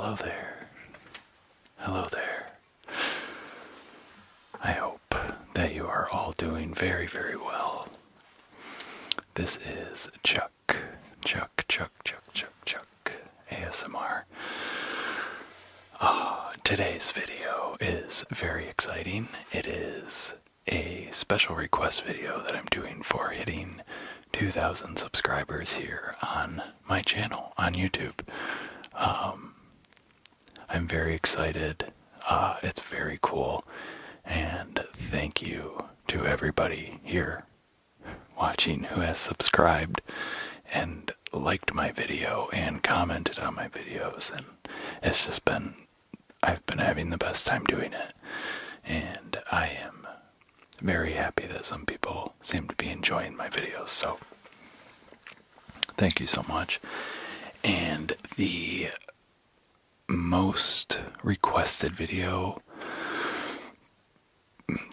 Hello there. Hello there. I hope that you are all doing very, very well. This is Chuck ASMR. Today's video is very exciting. It is a special request video that I'm doing for hitting 2,000 subscribers here on my channel on YouTube. I'm very excited. It's very cool. And thank you to everybody here watching who has subscribed and liked my video and commented on my videos. And it's just been, I've been having the best time doing it. And I am very happy that some people seem to be enjoying my videos. So thank you so much. And the most requested video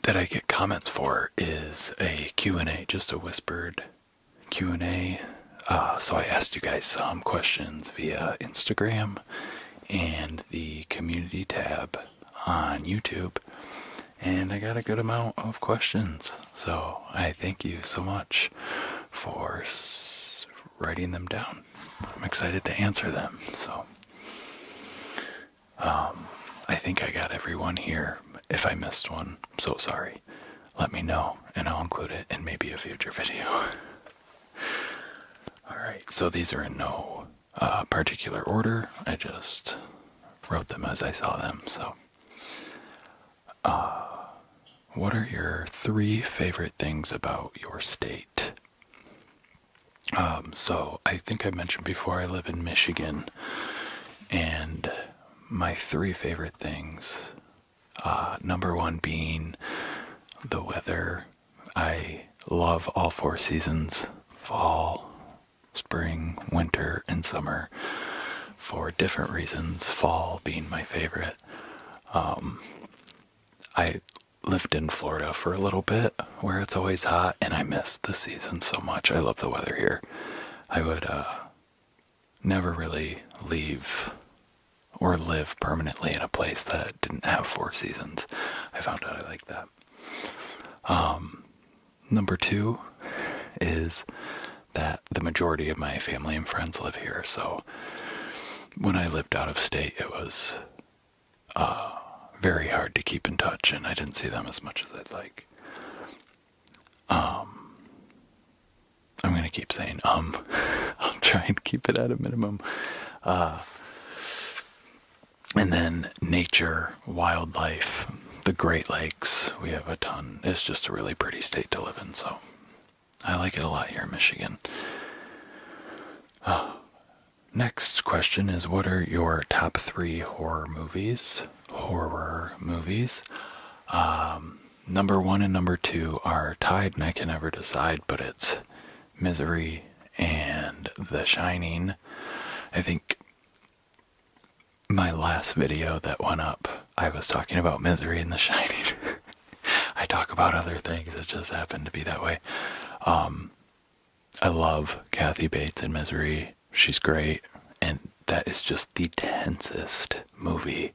that I get comments for is a Q&A, just a whispered Q&A. So I asked you guys some questions via Instagram and the community tab on YouTube, and I got a good amount of questions. So I thank you so much for writing them down. I'm excited to answer them. So I think I got everyone here. If I missed one, I'm so sorry. Let me know, and I'll include it in maybe a future video. Alright, so these are in no particular order. I just wrote them as I saw them. So, what are your 3 favorite things about your state? So I think I mentioned before I live in Michigan, and my 3 favorite things, number 1 being the weather. I love all 4 seasons: fall, spring, winter, and summer, for different reasons, fall being my favorite. I lived in Florida for a little bit where it's always hot, and I miss the season so much. I love the weather here. I would never really leave or live permanently in a place that didn't have 4 seasons. I found out I like that. Number 2 is that the majority of my family and friends live here. So when I lived out of state, it was very hard to keep in touch, and I didn't see them as much as I'd like. I'm going to keep saying I'll try and keep it at a minimum. And then nature, wildlife, the Great Lakes, we have a ton. It's just a really pretty state to live in, so I like it a lot here in Michigan. Next question is, what are your top 3 horror movies? Number 1 and number 2 are tied, and I can never decide, but it's Misery and The Shining. I think my last video that went up, I was talking about Misery and The Shining. I talk about other things, it just happened to be that way. I love Kathy Bates in Misery. She's great, and that is just the tensest movie.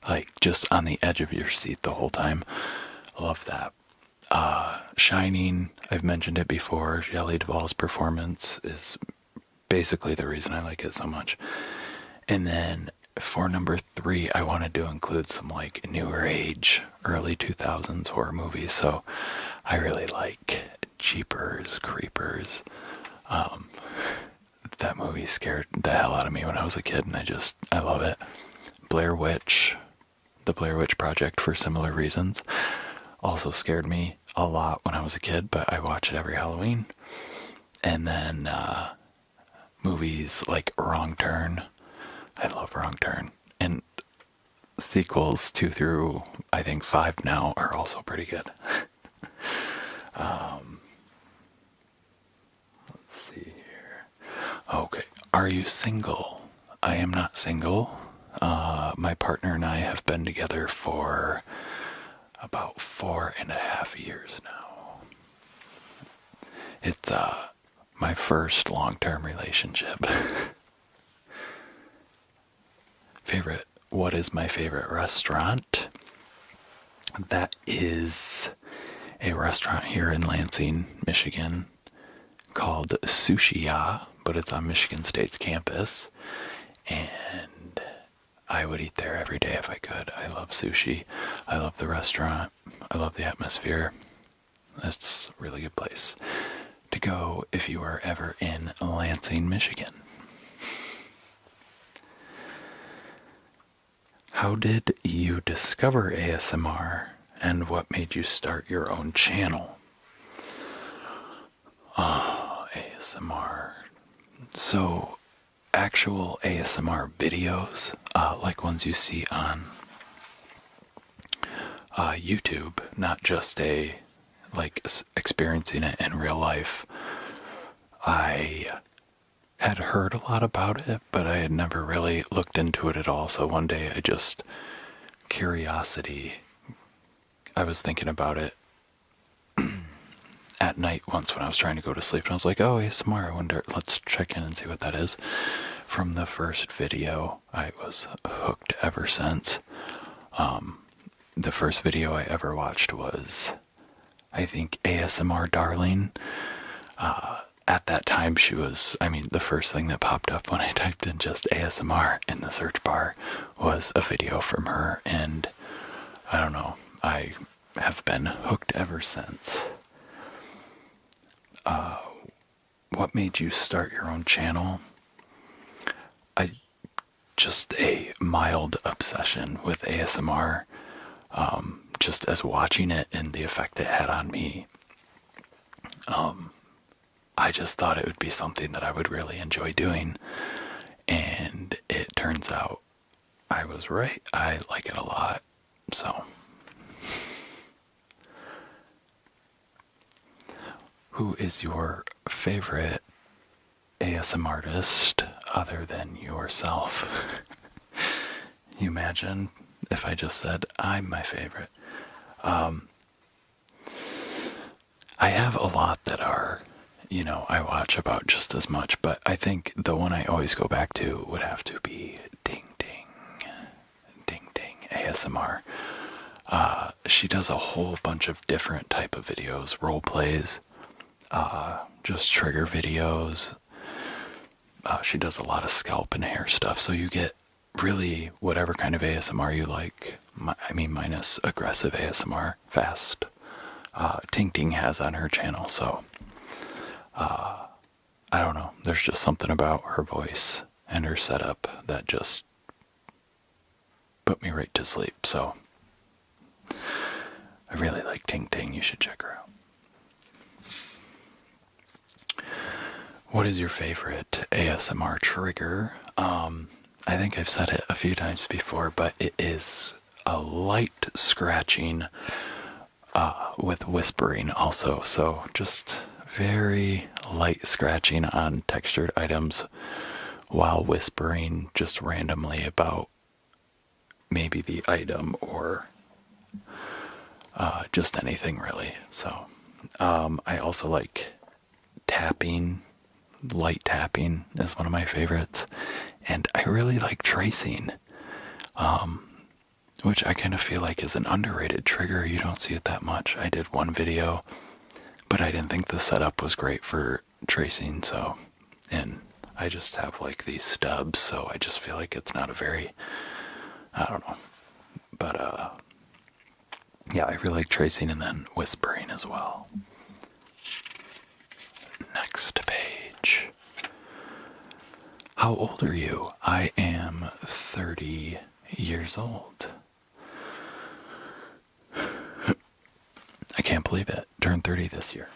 Like, just on the edge of your seat the whole time. Love that. Shining, I've mentioned it before. Shelley Duvall's performance is basically the reason I like it so much. And then for number 3, I wanted to include some like newer age, early 2000s horror movies. So I really like Jeepers Creepers. That movie scared the hell out of me when I was a kid, and I love it. Blair Witch, the Blair Witch Project, for similar reasons, also scared me a lot when I was a kid, but I watch it every Halloween. And then movies like Wrong Turn. I love Wrong Turn. And sequels 2 through, I think, 5 now are also pretty good. Let's see here. Okay, are you single? I am not single. My partner and I have been together for about 4.5 years now. It's my first long-term relationship. what is my favorite restaurant? That is a restaurant here in Lansing, Michigan, called Sushi-Ya, but it's on Michigan State's campus, and I would eat there every day if I could. I love sushi. I love the restaurant. I love the atmosphere. It's a really good place to go if you are ever in Lansing, Michigan. How did you discover ASMR, and what made you start your own channel? ASMR. So, actual ASMR videos, like ones you see on YouTube, not just experiencing it in real life. I had heard a lot about it, but I had never really looked into it at all. So one day curiosity, I was thinking about it at night once when I was trying to go to sleep, and I was like, oh, ASMR, I wonder, let's check in and see what that is. From the first video, I was hooked ever since. The first video I ever watched was, I think, ASMR Darling. At that time, the first thing that popped up when I typed in just ASMR in the search bar was a video from her, and I don't know, I have been hooked ever since. What made you start your own channel? Just a mild obsession with ASMR, just as watching it and the effect it had on me. I just thought it would be something that I would really enjoy doing, and it turns out I was right. I like it a lot, so. Who is your favorite ASMR artist other than yourself? You imagine if I just said, I'm my favorite. I have a lot that are, I watch about just as much, but I think the one I always go back to would have to be Ding Ding ASMR. She does a whole bunch of different type of videos, role plays, just trigger videos. She does a lot of scalp and hair stuff, so you get really whatever kind of ASMR you like. Minus aggressive ASMR, fast. Ting Ting has on her channel, so I don't know. There's just something about her voice and her setup that just put me right to sleep. So I really like Ting Ting. You should check her out. What is your favorite ASMR trigger? I think I've said it a few times before, but it is a light scratching with whispering also. So just very light scratching on textured items while whispering just randomly about maybe the item or just anything really. So I also like tapping. Light tapping is one of my favorites, and I really like tracing, which I kind of feel like is an underrated trigger. You don't see it that much. I did one video, but I didn't think the setup was great for tracing, and I just have like these stubs, so I just feel like it's not a very, I don't know, but yeah, I really like tracing and then whispering as well. Next page. How old are you? I am 30 years old. I can't believe it. Turned 30 this year.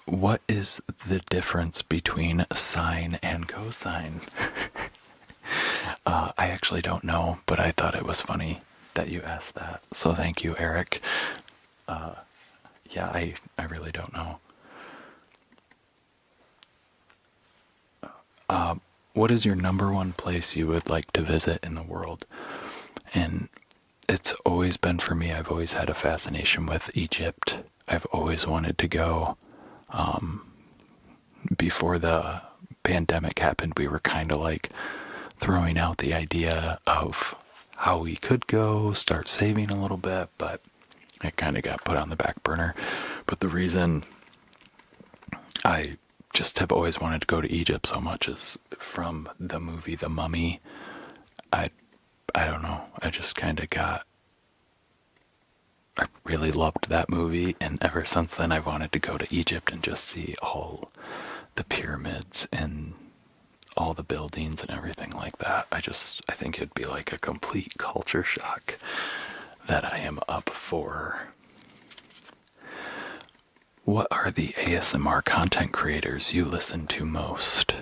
What is the difference between sine and cosine? I actually don't know, but I thought it was funny that you asked that. So thank you, Eric. Yeah, I really don't know. What is your number one place you would like to visit in the world? And it's always been for me, I've always had a fascination with Egypt. I've always wanted to go. Before the pandemic happened, we were kind of like throwing out the idea of how we could go, start saving a little bit, but it kind of got put on the back burner. But the reason I just have always wanted to go to Egypt so much is from the movie The Mummy. I don't know, I just kind of I really loved that movie, and ever since then I've wanted to go to Egypt and just see all the pyramids and all the buildings and everything like that. I think it'd be like a complete culture shock that I am up for. What are the ASMR content creators you listen to most?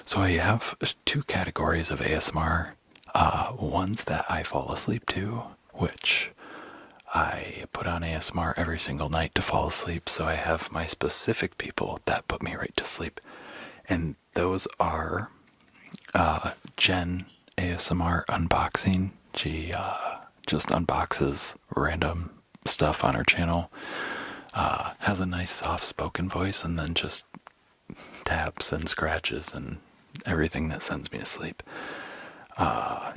So I have two categories of ASMR. Ones that I fall asleep to, which I put on ASMR every single night to fall asleep, so I have my specific people that put me right to sleep. And those are Jen ASMR Unboxing. She just unboxes random stuff on her channel. Has a nice soft-spoken voice, and then just taps and scratches and everything that sends me to sleep.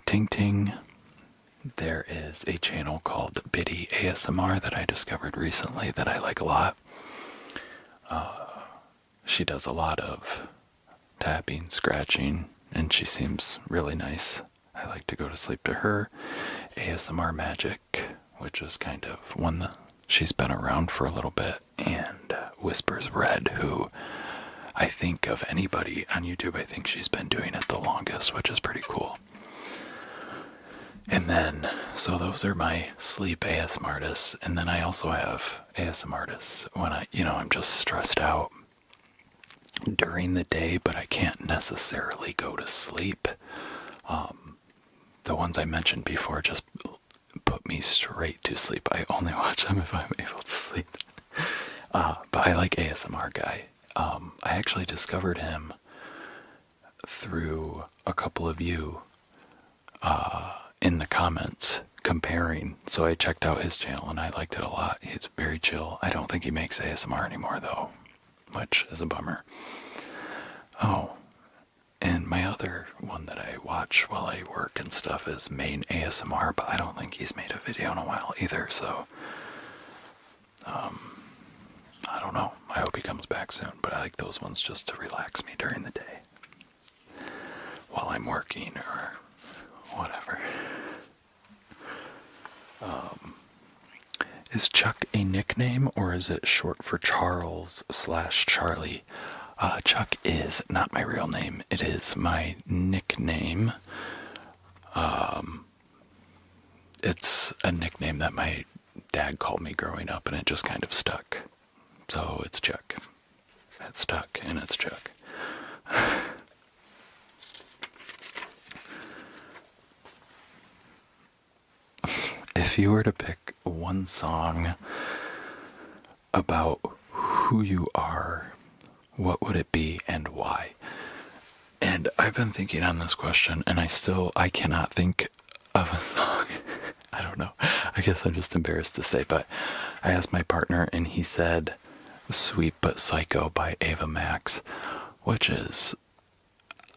Ting Ting. There is a channel called Biddy ASMR that I discovered recently that I like a lot. She does a lot of tapping, scratching, and she seems really nice. I like to go to sleep to her. ASMR Magic, which is kind of one that she's been around for a little bit, and Whispers Red, who I think of anybody on YouTube, I think she's been doing it the longest, which is pretty cool. And then, so those are my sleep ASMR artists, and then I also have ASMR artists when I'm just stressed out during the day, but I can't necessarily go to sleep. The ones I mentioned before just put me straight to sleep. I only watch them if I'm able to sleep. But I like ASMR Guy. I actually discovered him through a couple of you in the comments comparing. So I checked out his channel and I liked it a lot. He's very chill. I don't think he makes ASMR anymore though, which is a bummer. Oh, and my other one that I watch while I work and stuff is Main ASMR, but I don't think he's made a video in a while either, so I don't know. I hope he comes back soon, but I like those ones just to relax me during the day while I'm working or whatever. Is Chuck a nickname or is it short for Charles/Charlie? Chuck is not my real name. It is my nickname. It's a nickname that my dad called me growing up, and it just kind of stuck. So it's Chuck. It stuck, and it's Chuck. If you were to pick one song about who you are, what would it be and why? And I've been thinking on this question, and I cannot think of a song. I don't know. I guess I'm just embarrassed to say, but I asked my partner, and he said Sweet But Psycho by Ava Max, which is,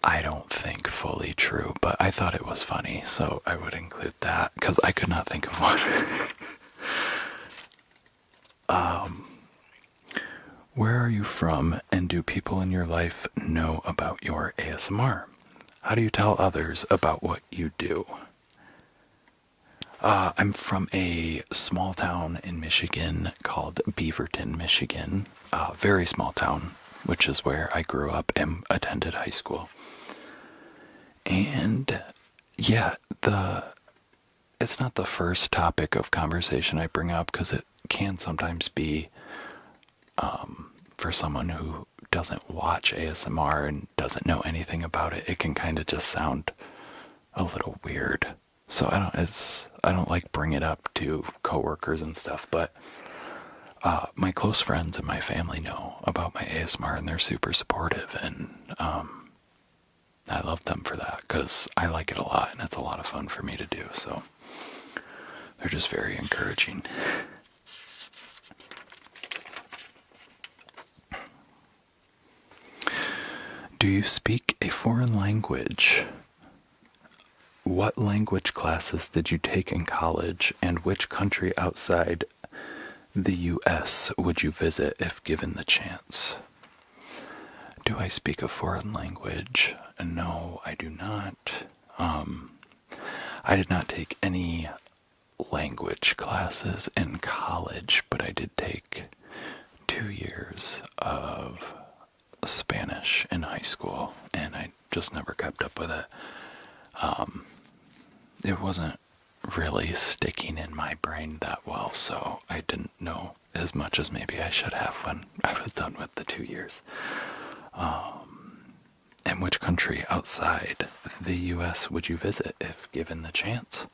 I don't think, fully true, but I thought it was funny, so I would include that, because I could not think of one. Where are you from, and do people in your life know about your ASMR? How do you tell others about what you do? I'm from a small town in Michigan called Beaverton, Michigan. Very small town, which is where I grew up and attended high school. And yeah, it's not the first topic of conversation I bring up, because it can sometimes be for someone who doesn't watch ASMR and doesn't know anything about it, it can kind of just sound a little weird. So I don't like bring it up to coworkers and stuff, but my close friends and my family know about my ASMR, and they're super supportive, and I love them for that, because I like it a lot, and it's a lot of fun for me to do, so they're just very encouraging. Do you speak a foreign language? What language classes did you take in college, and which country outside the US would you visit if given the chance? Do I speak a foreign language? No, I do not. I did not take any language classes in college, but I did take 2 years of Spanish in high school, and I just never kept up with it. It wasn't really sticking in my brain that well, so I didn't know as much as maybe I should have when I was done with the 2 years. And which country outside the US would you visit if given the chance?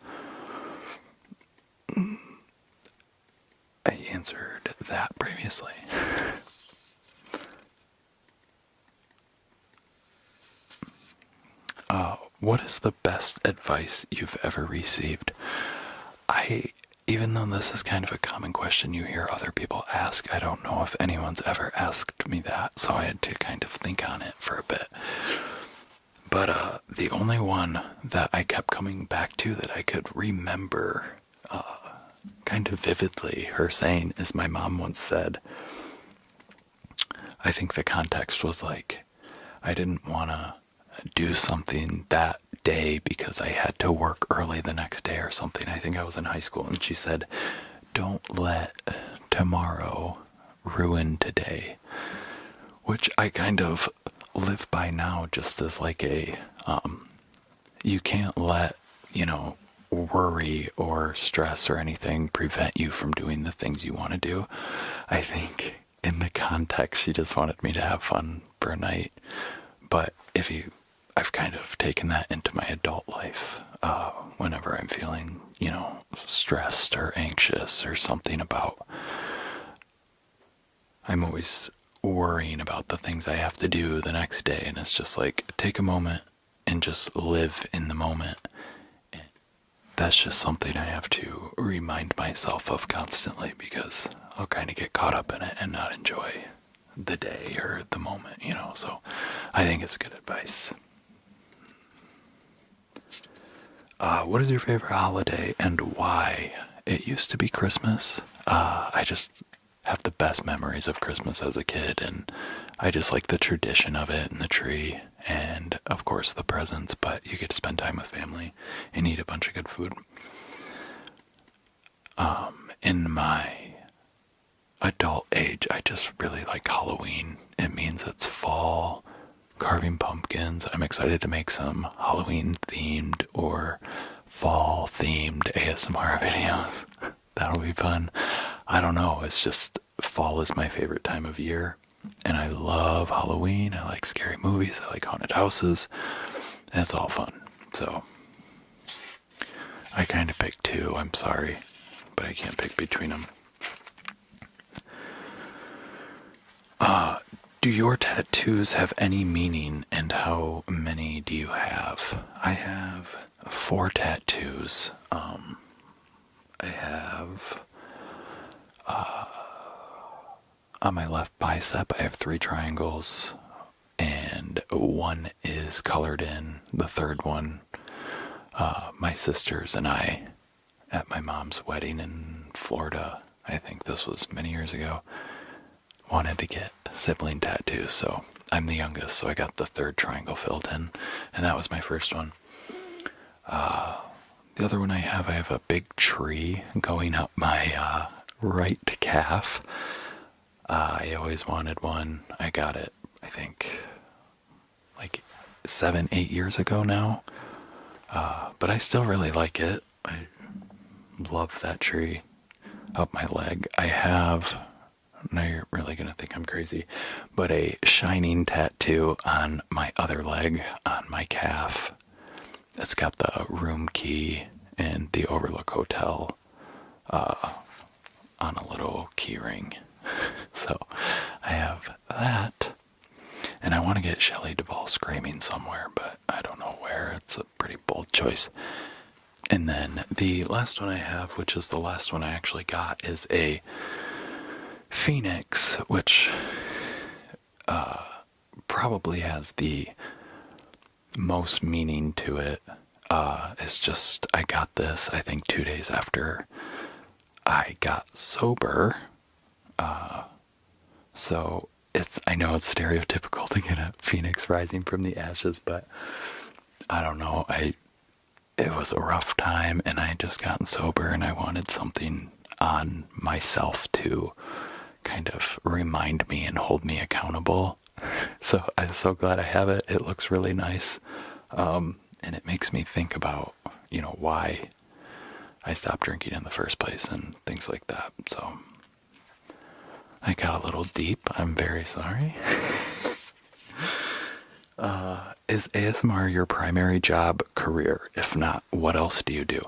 I answered that previously. What is the best advice you've ever received? Even though this is kind of a common question you hear other people ask, I don't know if anyone's ever asked me that, so I had to kind of think on it for a bit. But the only one that I kept coming back to that I could remember kind of vividly her saying is my mom once said, I think the context was like, I didn't want to do something that day because I had to work early the next day or something. I think I was in high school, and she said, don't let tomorrow ruin today, which I kind of live by now, just as like you can't let, worry or stress or anything prevent you from doing the things you want to do. I think in the context, she just wanted me to have fun for a night. But I've kind of taken that into my adult life. Whenever I'm feeling, stressed or anxious or something I'm always worrying about the things I have to do the next day. And it's just like, take a moment and just live in the moment. And that's just something I have to remind myself of constantly, because I'll kind of get caught up in it and not enjoy the day or the moment, so I think it's good advice. What is your favorite holiday and why? It used to be Christmas. I just have the best memories of Christmas as a kid, and I just like the tradition of it and the tree and of course the presents, but you get to spend time with family and eat a bunch of good food. In my adult age, I just really like Halloween. It means it's fall, carving pumpkins. I'm excited to make some Halloween themed or fall themed ASMR videos. That'll be fun. I don't know, it's just fall is my favorite time of year, and I love Halloween. I like scary movies, I like haunted houses, and it's all fun. So I kind of picked two, I'm sorry, but I can't pick between them. Do your tattoos have any meaning, and how many do you have? I have 4 tattoos. I have, on my left bicep, I have 3 triangles, and 1 is colored in. The third one, my sisters and I, at my mom's wedding in Florida, I think this was many years ago, wanted to get sibling tattoos, so I'm the youngest, so I got the 3rd triangle filled in, and that was my first one. The other one I have a big tree going up my right calf. I always wanted one. I got it, I think, like 7-8 years ago now, but I still really like it. I love that tree up my leg. I have, now you're really gonna think I'm crazy, but a shining tattoo on my other leg, on my calf. It's got the room key and the Overlook Hotel on a little key ring. So I have that, and I want to get Shelley Duvall screaming somewhere, but I don't know where. It's a pretty bold choice. And then the last one I have, which is the last one I actually got, is a phoenix, which probably has the most meaning to it is just I got this, I think, 2 days after I got sober. So I know it's stereotypical to get a phoenix rising from the ashes, but I don't know. It was a rough time, and I had just gotten sober, and I wanted something on myself to kind of remind me and hold me accountable. So I'm so glad I have it. It looks really nice, and it makes me think about, why I stopped drinking in the first place and things like that. So I got a little deep. I'm very sorry. Is ASMR your primary job career? If not, what else do you do?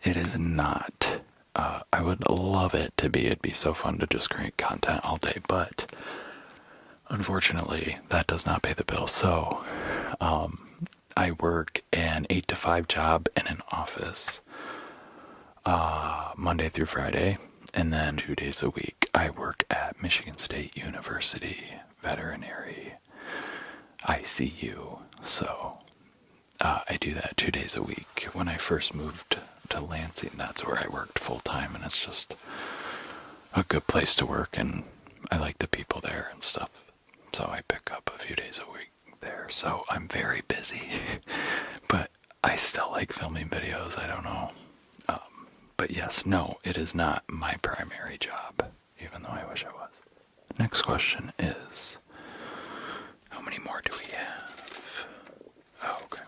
It is not. I would love it to be. It'd be so fun to just create content all day, but unfortunately, that does not pay the bills. So, I work an 8 to 5 job in an office, Monday through Friday, and then 2 days a week I work at Michigan State University Veterinary ICU. So I do that 2 days a week. When I first moved to Lansing, that's where I worked full time, and it's just a good place to work, and I like the people there and stuff. So I pick up a few days a week there. So I'm very busy, but I still like filming videos. I don't know. But yes, no, it is not my primary job, even though I wish I was. Next question is, how many more do we have? Oh, okay.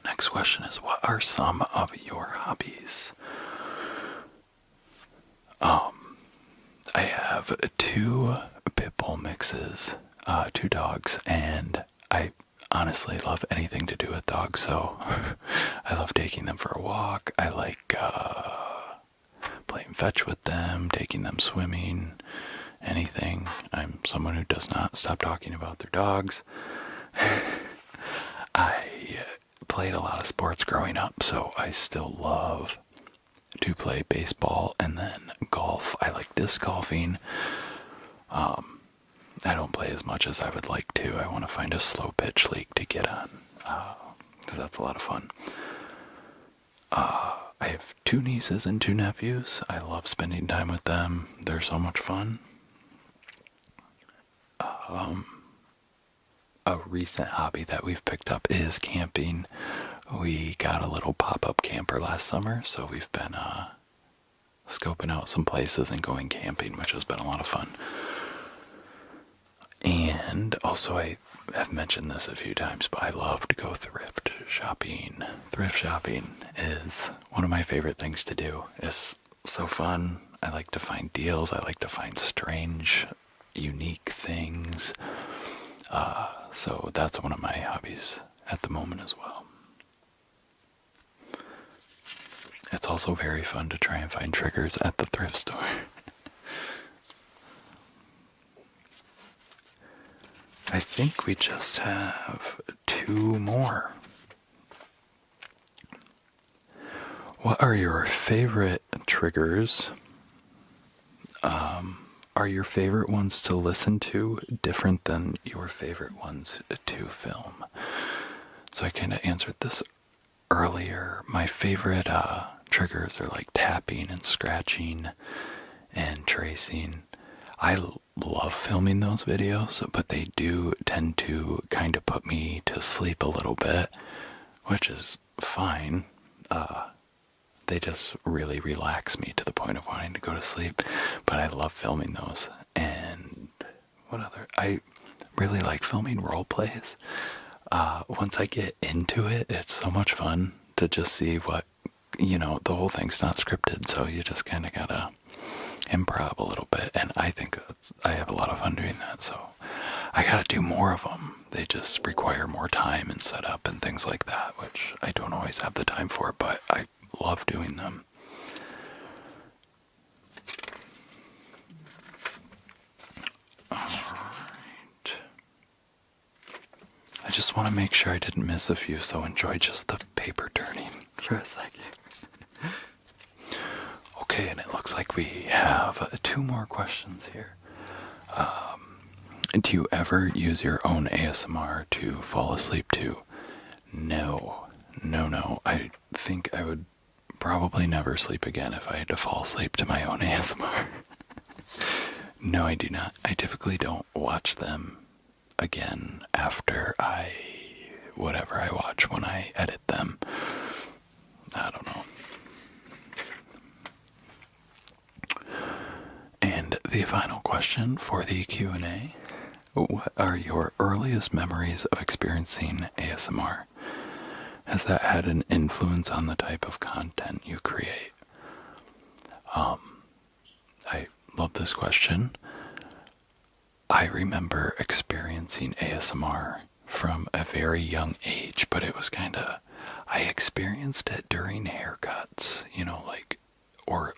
Next question is, what are some of your hobbies? I have 2 pit bull mixes, 2 dogs, and I honestly love anything to do with dogs, so I love taking them for a walk. I like playing fetch with them, taking them swimming, anything. I'm someone who does not stop talking about their dogs. I played a lot of sports growing up, so I still love to play baseball, and then golf. I like disc golfing. I don't play as much as I would like to. I want to find a slow pitch league to get on, because that's a lot of fun. I have 2 nieces and 2 nephews. I love spending time with them. They're so much fun. A recent hobby that we've picked up is camping. We got a little pop-up camper last summer, so we've been scoping out some places and going camping, which has been a lot of fun. And also, I have mentioned this a few times, but I love to go thrift shopping. Thrift shopping is one of my favorite things to do. It's so fun. I like to find deals. I like to find strange, unique things. So that's one of my hobbies at the moment as well. It's also very fun to try and find triggers at the thrift store. I think we just have 2 more. What are your favorite triggers? Are your favorite ones to listen to different than your favorite ones to film? So I kind of answered this earlier. My favorite triggers are like tapping and scratching and tracing. I love filming those videos, but they do tend to kind of put me to sleep a little bit, which is fine. They just really relax me to the point of wanting to go to sleep, but I love filming those. And I really like filming role plays. Once I get into it, it's so much fun to just see what, the whole thing's not scripted, so you just kind of gotta improv a little bit, and I think I have a lot of fun doing that, so I gotta do more of them. They just require more time and setup and things like that, which I don't always have the time for, but I love doing them. Alright. I just want to make sure I didn't miss a few, so enjoy just the paper turning for a second. Okay, and it looks like we have 2 more questions here. Do you ever use your own ASMR to fall asleep to? No. No, no. I think I would probably never sleep again if I had to fall asleep to my own ASMR. No, I do not. I typically don't watch them again after whatever I watch when I edit them. I don't know. And the final question for the Q&A. What are your earliest memories of experiencing ASMR? Has that had an influence on the type of content you create? I love this question. I remember experiencing ASMR from a very young age, but it was I experienced it during haircuts, or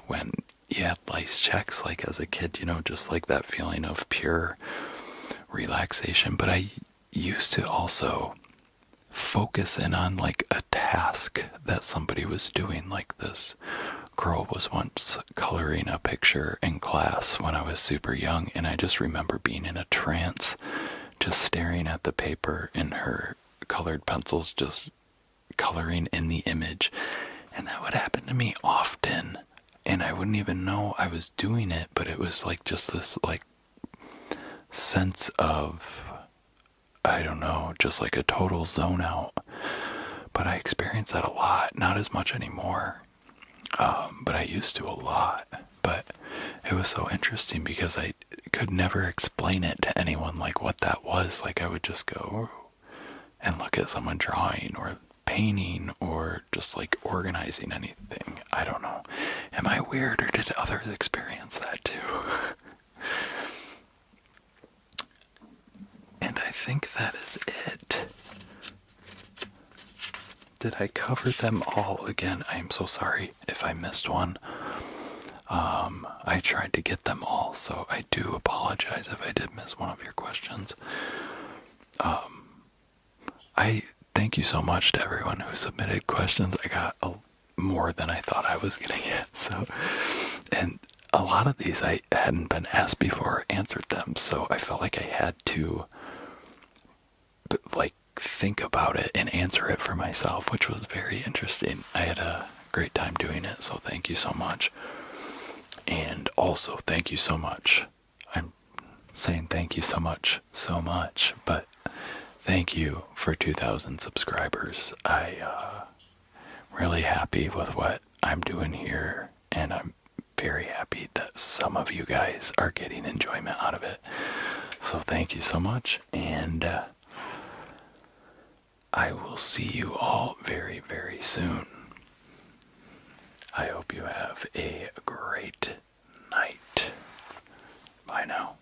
when you had lice checks, like as a kid, just like that feeling of pure relaxation. But I used to also focus in on like a task that somebody was doing. Like this girl was once coloring a picture in class when I was super young, and I just remember being in a trance, just staring at the paper and her colored pencils just coloring in the image. And that would happen to me often, and I wouldn't even know I was doing it, but it was like just this like sense of, I don't know, just like a total zone out. But I experience that a lot, not as much anymore. But I used to a lot. But it was so interesting because I could never explain it to anyone, like what that was. Like I would just go and look at someone drawing or painting or just like organizing anything. I don't know. Am I weird, or did others experience that too? And I think that is it. Did I cover them all? Again, I am so sorry if I missed one. I tried to get them all, so I do apologize if I did miss one of your questions. I thank you so much to everyone who submitted questions. I got more than I thought I was gonna get. So, and a lot of these I hadn't been asked before or answered them, so I felt like I had to like think about it and answer it for myself, which was very interesting. I had a great time doing it, so thank you so much. And also thank you so much. I'm saying thank you so much, but thank you for 2,000 subscribers. I really happy with what I'm doing here, and I'm very happy that some of you guys are getting enjoyment out of it. So thank you so much, and I will see you all very, very soon. I hope you have a great night. Bye now.